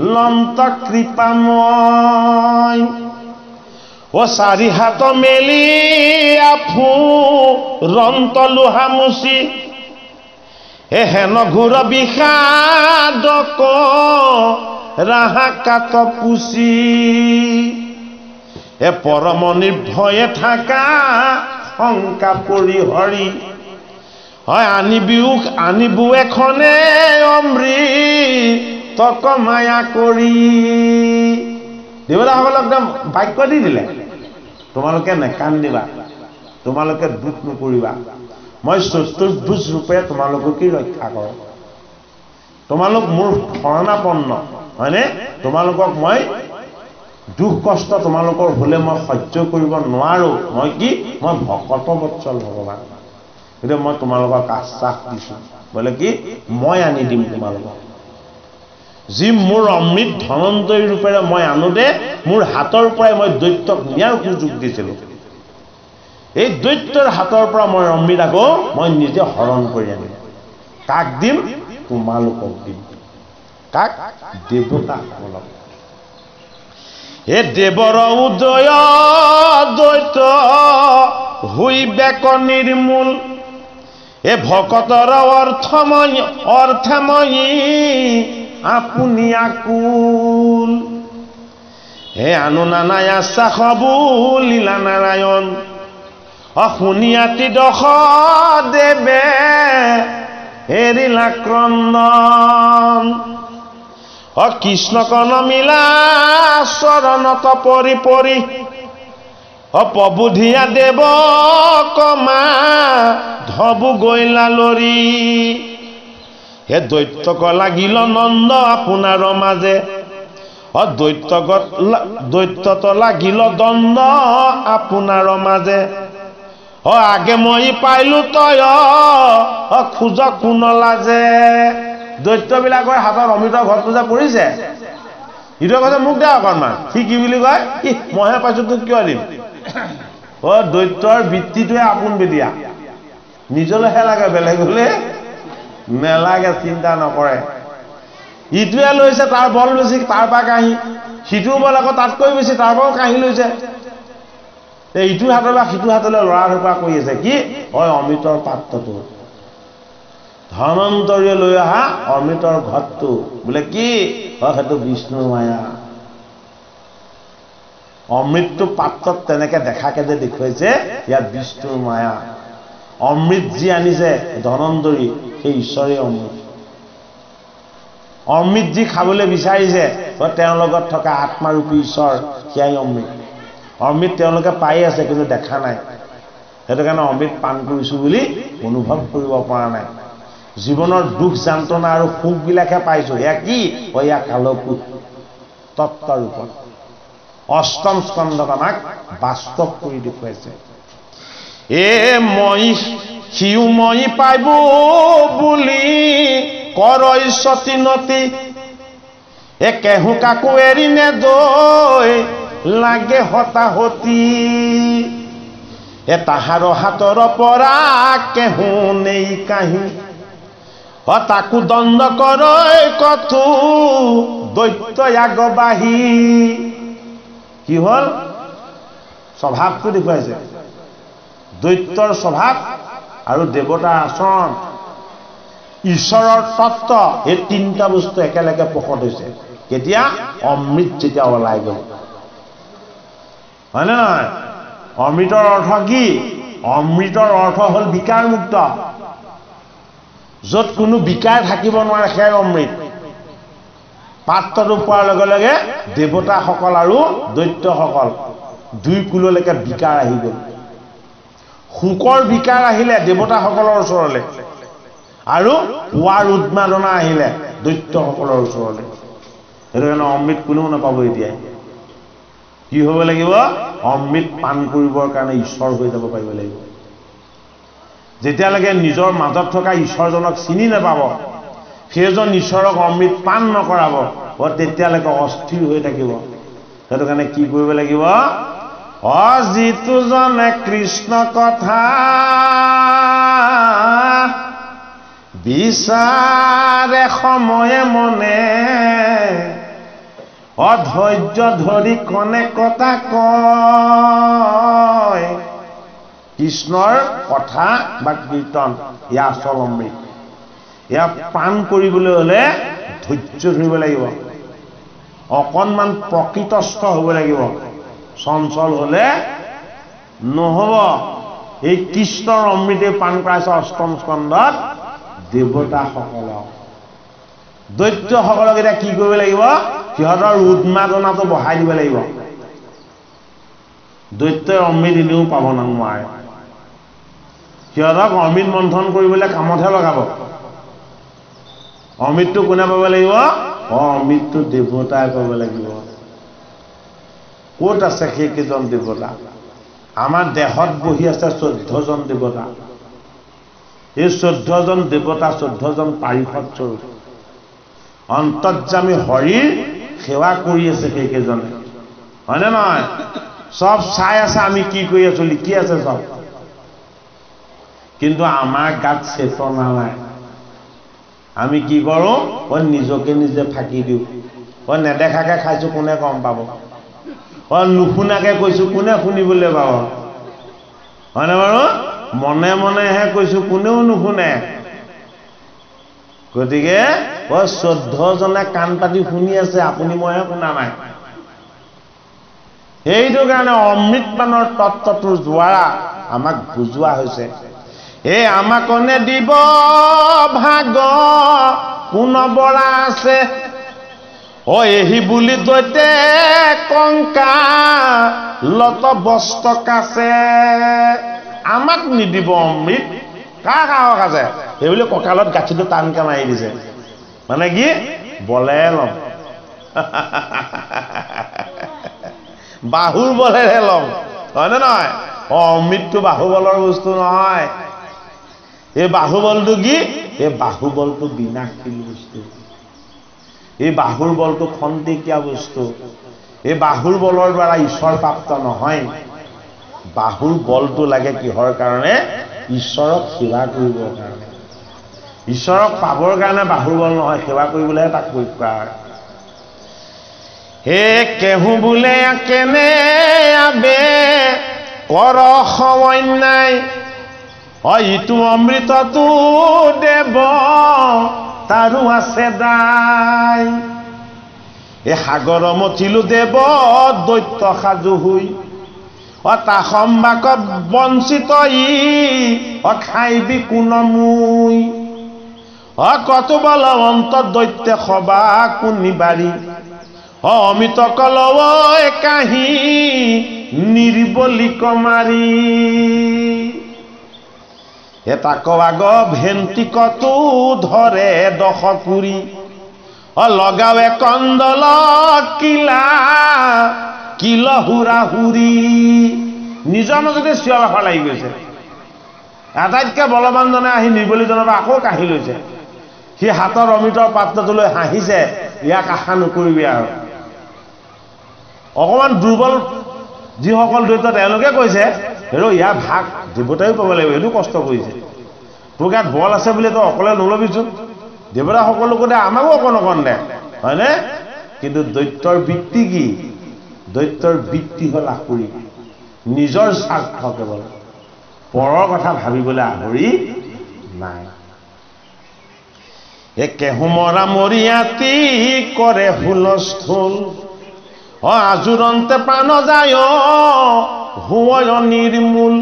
লন্ত কৃপাময় চাৰি হাত মেলি আফু ৰন্ত লোহা মুচি হেন ঘূৰ বিষাদক ৰাহা কাত পুচি পৰম নিৰ্ভয়ে থাকা শংকা পৰি হৰি হয় আনিবু এখনে অমৃতক মায়া কৰি দেৱতাসকলক একদম বাক্য দি দিলে তোমালোকে নেকান্দিবা তোমালোকে দুখ নকৰিবা মই চতুৰ্ভুজ ৰূপে তোমালোককে ৰক্ষা কৰোঁ তোমালোক মোৰ শৰণাপন্ন হয়নে তোমালোকক মই দুখ কষ্ট তোমালোকৰ হলে মই সহ্য কৰিব নোৱাৰো মই কি মই ভকত বৎসল ভগৱান কিন্তু মই তোমালোকক আশ্বাস দিছো বলে কি মই আনি দিম তোমালোকক যি মোৰ অমৃত ধনন্তৰী ৰূপেৰে মই আনোতে মোৰ হাতৰ পৰাই মই দৈত্যক নিয়াৰ সুযোগ দিছিলো এই দৈত্যৰ হাতৰ পৰা মই অমৃত আকৌ মই নিজে হৰণ কৰি আনিম কাক দিম তোমালোকক দিম কাক দেৱতাসকলক এ দেৱৰ উদয় দৈত্য হৈ বেক নিৰ্মূল এ ভকতৰ অৰ্থময়ী আপুনি আকুল হে আনুনানাই আশা খবু লীলা নাৰায়ণ শুনিয়াতি দশ দেৱে এৰিলা ক্ৰন্দন কৃষ্ণ কৰ্ণ মিলা চৰণত পৰি পৰি প্ৰবোধিয়া দেৱ কমা ধবু গৈলা লৰি হে দৈত্যক লাগিল নন্দ আপোনাৰ মাজে দৈত্যত লাগিল দণ্ড আপোনাৰ মাজে আগে মই পাইলো তই খোজ কোন লাজে দৈত্যবিলাকৰ হাতত অমৃতৰ ঘৰটো যে পৰিছে ইটোৱে কৈছে মোক দে অকণমান সি কি বুলি কয় মইহে পাইছো তোক কিয় দিম দৈত্যৰ বৃত্তিটোৱে আপোন বেদিয়া নিজলৈহে লাগে বেলেগলৈ নেলাগে চিন্তা নকৰে ইটোৱে লৈছে তাৰ বল বেছি তাৰ পৰা কাহি সিটোৰ বল আকৌ তাতকৈ বেছি তাৰ পৰাও কাহি লৈছে ইটোৰ হাতৰ পৰা সিটোৰ হাতলৈ লৰা ধপৰা কৰি আছে কি অমৃতৰ পাত্ৰটো ধনন্তৰীয়ে লৈ অহা অমৃতৰ ঘৰটো বোলে কি সেইটো বিষ্ণুৰ মায়া অমৃতটো পাত্ৰত তেনেকে দেখাকে যে দেখুৱাইছে ইয়াত বিষ্ণুৰ মায়া অমৃত যি আনিছে ধনন্তৰী সেই ঈশ্বৰে অমৃত যি খাবলৈ বিচাৰিছে তেওঁৰ লগত থকা আত্মাৰূপী ঈশ্বৰ সেয়াই অমৃত তেওঁলোকে পাই আছে কিন্তু দেখা নাই সেইটো কাৰণে অমৃত পান কৰিছো বুলি অনুভৱ কৰিব পৰা নাই জীৱনৰ দুখ যন্ত্ৰণা আৰু সুখবিলাকহে পাইছো এয়া কি এয়া কালকুট তত্ত্বৰূপত অষ্টম স্কন্ধত আমাক বাস্তৱ কৰি দেখুৱাইছে সিও মই পাইব বুলি কৰৈ সতী নতি কেহু কাকো এৰি নেদৈ লাগে হতাহতি তাহাৰ হাতৰ পৰা কেহু নেই কাহি তাকো দণ্ড কৰৈ কথো দৈত্য আগবাঢ়ি কি হল স্বভাৱটো দেখুৱাইছে দৈত্যৰ স্বভাৱ আৰু দেৱতাৰ আচৰণ ঈশ্বৰৰ তত্ত্ব এই তিনিটা বস্তু একেলগে প্ৰকট হৈছে কেতিয়া অমৃত যেতিয়া ওলাই গ'ল হয় নে নহয় অমৃতৰ অৰ্থ কি অমৃতৰ অৰ্থ হ'ল বিকাৰ মুক্ত য'ত কোনো বিকাৰ থাকিব নোৱাৰে সেয়াই অমৃত পাত্ৰটো পোৱাৰ লগে লগে দেৱতাসকল আৰু দৈত্যসকল দুই কুললৈকে বিকাৰ আহি গ'ল শোকৰ বিকাৰ আহিলে দেৱতাসকলৰ ওচৰলৈ আৰু পোৱাৰ উন্মাদনা আহিলে দৈত্যসকলৰ ওচৰলৈ সেইটো কাৰণে অমৃত কোনেও নাপাব এতিয়া কি হ'ব লাগিব অমৃত পান কৰিবৰ কাৰণে ঈশ্বৰ হৈ যাব পাৰিব লাগিব যেতিয়ালৈকে নিজৰ মাজত থকা ঈশ্বৰজনক চিনি নাপাব সেইজন ঈশ্বৰক অমৃত পান নকৰাব তেতিয়ালৈকে অস্থিৰ হৈ থাকিব সেইটো কাৰণে কি কৰিব লাগিব যিটো জনে কৃষ্ণ কথা বিচাৰে সময়ে মনে অধৈৰ্য ধৰি কনে কথা কয় কৃষ্ণৰ কথা বা কীৰ্তন ইয়া আচল অমৃত ইয়া পান কৰিবলৈ হলে ধৈৰ্য ধৰিব লাগিব অকণমান প্ৰকৃতস্থ হ'ব লাগিব চঞ্চল হলে নহব এই কৃষ্ণৰ অমৃতে পান কৰাইছে অষ্টম স্কন্ধত দেৱতাসকলক দৈত্যসকলক এতিয়া কি কৰিব লাগিব সিহঁতৰ উন্মাদনাটো বঢ়াই দিব লাগিব দৈত্যই অমৃত এনেও পাব নোৱাৰে সিহঁতক অমৃত মন্থন কৰিবলৈ কামতহে লগাব অমৃতটো কোনে পাব লাগিব অমৃতটো দেৱতাই পাব লাগিব ক'ত আছে সেইকেইজন দেৱতা আমাৰ দেহত বহি আছে 14জন দেৱতা এই 14জন দেৱতা 14জন পাৰিষদ স্বৰূপ অন্তৰ্যামী হৰিৰ সেৱা কৰি আছে সেইকেইজনে হয়নে নহয় সব চাই আছে আমি কি কৰি আছো লিখি আছে সব কিন্তু আমাৰ গাত চেতনা নাই আমি কি কৰোঁ নিজকে নিজে ফাঁকি দিওঁ নেদেখাকে খাইছো কোনে গম পাব নুশুনাকে কৈছো কোনে শুনিবলৈ পাব হয়নে বাৰু মনে মনেহে কৈছো কোনেও নুশুনে গতিকে 14জনে কাণ পাতি শুনি আছে আপুনি মইহে শুনা নাই এইটো কাৰণে অমৃতপানৰ তত্ত্বটোৰ দ্বাৰা আমাক বুজোৱা হৈছে আমাকনে দিব ভাগ কোন বৰা আছে এহি বুলি দৈতে কংকা লত বস্তক আছে আমাক নিদিব অমৃত কাৰ কাহক আছে এইবুলি কঁকালত গাঁঠিটো টানকে মাৰি দিছে মানে কি বলে লম বাহুৰ বলেৰে লম হয়নে নহয় অমৃতটো বাহুবলৰ বস্তু নহয় এই বাহুবলটো কি এই বাহুবলটো বিনাশীল বস্তু এই বাহুৰ বলটো খন্তেকীয়া বস্তু এই বাহুৰ বলৰ দ্বাৰা ঈশ্বৰ প্ৰাপ্ত নহয় বাহুৰ বলটো লাগে কিহৰ কাৰণে ঈশ্বৰক সেৱা কৰিবৰ কাৰণে ঈশ্বৰক পাবৰ কাৰণে বাহুৰ বল নহয় সেৱা কৰিবলৈ তাক প্ৰয়োগ কৰা হে কেহু বোলে কেনে আবে কৰ সমন্যাই ইটো অমৃতটো দেৱ তাৰো আছে দাই এই সাগৰ মথিলো দেৱ দৈত্য সাজু হৈ তা সম্বাক বঞ্চিত খাইবি কোনমুই কত বলৱন্ত দৈত্য সবা কোনিবাৰী অমিত কলৱ কাহি নিৰ্বলি কমাৰী তাক আগ ভেন্তিকতো ধৰে দশ কুৰি লগাৱে কন্দল কিলা কিল হুৰা হুৰি নিজৰ মাজতে চিঞৰ বাখৰ লাগি গৈছে আটাইতকৈ বলৱানজনে আহি নিৰ্বলীজনৰ পৰা আকৌ কাঢ়ি লৈছে সি হাতৰ অমৃতৰ পাত্ৰটো লৈ হাঁহিছে ইয়াক আশা নকৰিবি আৰু অকণমান দুৰ্বল যিসকল দৈত্য তেওঁলোকে কৈছে হেৰ' ইয়াৰ ভাগ দেৱতায়ো পাব লাগিব এইটো কষ্ট কৰিছে তোৰ গাত বল আছে বুলি তই অকলে নলবিচোন দেৱতা সকলোকো দে আমাকো অকণ অকণ দে হয়নে কিন্তু দৈত্যৰ বৃত্তি কি দৈত্যৰ বৃত্তি হ'ল আকুৰি নিজৰ স্বাৰ্থ কেৱল পৰৰ কথা ভাবিবলৈ আহৰি নাই কেহু মৰা মৰিয়াতি কৰে হুলস্থুল আজুৰন্তে প্ৰাণ যায় হুঁয় নিৰ্মূল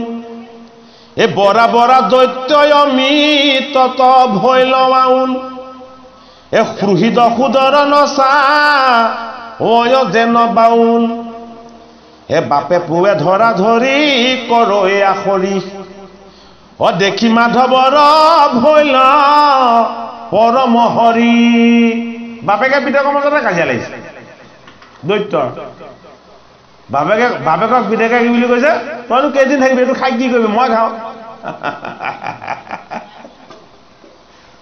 বৰা বৰা দৈত্যয় অমিতত ভয় লৱাউল সুহৃদ সুদৰ নচা যেন বাউল বাপে পুৱে ধৰা ধৰি কৰৈ আখৰি দেখি মাধৱৰ ভৈল পৰম হৰি বাপেকে পিতেকৰ মাজতে কাজিয়া লাগিছে দৈত্যৰ বাপেকক পিতেকে কি বুলি কৈছে তইনো কেইদিন থাকিবি এইটো খাই কি কৰিবি মই খাওঁ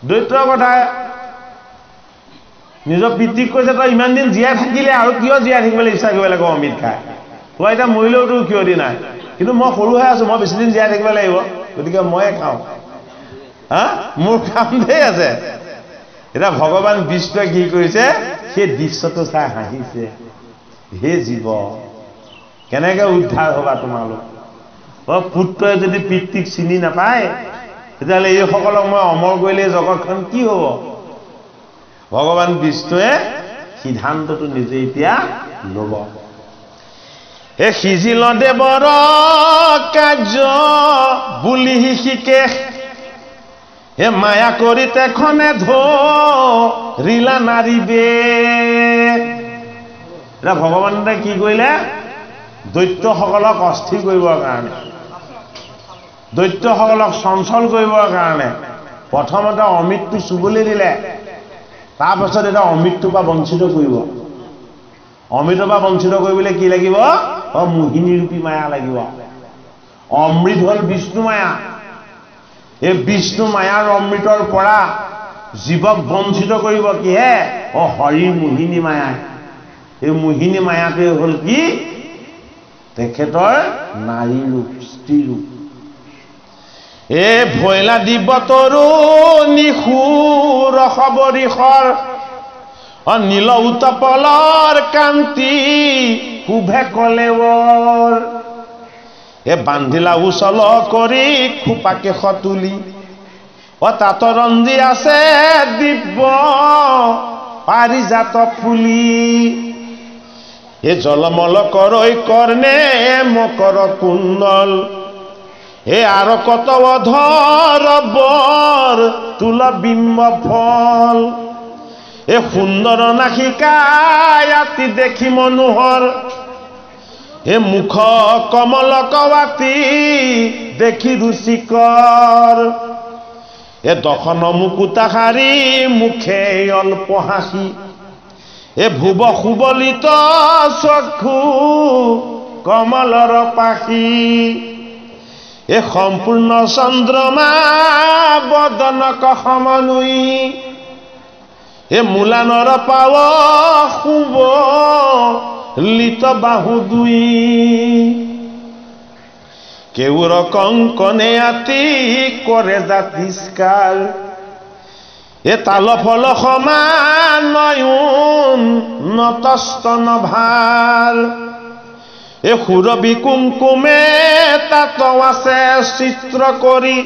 দৈত্যৰ কথা নিজৰ পিতৃক কৈছে তই ইমান দিন জীয়াই থাকিলে আৰু কিয় জীয়াই থাকিবলৈ ইচ্ছা কৰিব লাগিব অমৃত খাই তই এতিয়া মৰিলেও তোৰ ক্ষতি নাই কিন্তু মই সৰু হৈ আছো মই বেছি দিন জীয়াই থাকিব লাগিব গতিকে ময়ে খাওঁ মোৰ কাম ধেৰ আছে এতিয়া ভগৱান বিষ্ণুৱে কি কৰিছে সেই দৃশ্যটো চাই হাঁহিছে হে জীৱ কেনেকে উদ্ধাৰ হবা তোমালোক পুত্ৰই যদি পিতৃক চিনি নাপায় তেতিয়াহ'লে এইসকলক মই অমৰ কৰিলে জগতখন কি হ'ব ভগৱান বিষ্ণুৱে সিদ্ধান্তটো নিজে এতিয়া ল'ব সিজিল দেৱৰ কাৰ্য বুলি শিকে মায়া কৰি তেখনে ধৰিলা নাৰিবে এতিয়া ভগৱানে কি কৰিলে দৈত্যসকলক অস্থিৰ কৰিবৰ কাৰণে দৈত্যসকলক চঞ্চল কৰিবৰ কাৰণে প্ৰথমতে অমৃতটো চুবলৈ দিলে তাৰপাছত এটা অমৃতটোৰ পৰা বঞ্চিত কৰিব অমৃতৰ পৰা বঞ্চিত কৰিবলৈ কি লাগিব মোহিনী ৰূপী মায়া লাগিব অমৃত হ'ল বিষ্ণু মায়া এই বিষ্ণু মায়াৰ অমৃতৰ পৰা জীৱক বঞ্চিত কৰিব কিহে হৰিৰ মোহিনী মায়াই এই মোহিনী মায়াটোৱে হ'ল কি তেখেতৰ নাৰী ৰূপ স্ত্ৰী ৰূপ ভৈলা দিব তৰু নিশুৰ সবৰিষৰ নীল উতপলৰ কান্তি শুভে কলেৱৰ বান্ধিলা উচল কৰি খোপাকে সতুলি তাত ৰঞ্জি আছে দিব্য পাৰিজাত ফুলি এ জলমল করই কর্ণে মকর কুণ্ডল এ আর কত অধর বর তুলা বিম্ব ফল এ সুন্দর নাসিকায়াতি দেখি মনোহর এ মুখ কমল কৱাতি দেখি ৰুচিকৰ এ দখন মুকুতাহাৰী মুখে অল্প হাসি এ ভুব সুবলিত চক্ষু কমলৰ পাখি এ সম্পূৰ্ণ চন্দ্ৰমা বদনক সমনুই এ মূলানৰ পাৱ শুব লিত বাহু দুই কেউৰ কংকনে আতি কৰে জাতিষ্কাৰ এ তাল ফল সমান নয়ন নতস্তন ভাৰ এ সুৰবি কুমকুমে তাত আছে চিত্ৰ কৰি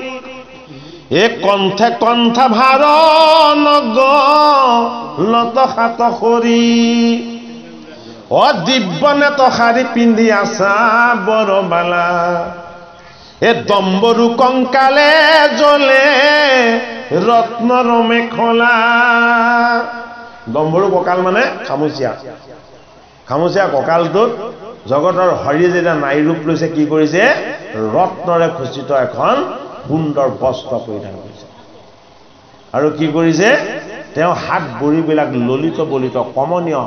এ কণ্ঠে কণ্ঠা ভাৰ নগ লত হাত সৰি অদিব্যনে তহাৰী পিন্ধি আছা বৰবালা এ দম্বৰু কংকালে জ্বলে ৰত্নৰ মেখলা দম্বৰু কঁকাল মানে খামুচীয়া খামুচীয়া কঁকালটোত জগতৰ হৰিয়ে যেতিয়া নাৰী ৰূপ লৈছে কি কৰিছে ৰত্নৰে খচিত এখন সুন্দৰ বস্ত্ৰ পৰিধান কৰিছে আৰু কি কৰিছে তেওঁ হাত ভৰিবিলাক ললিত বলিত কমনীয়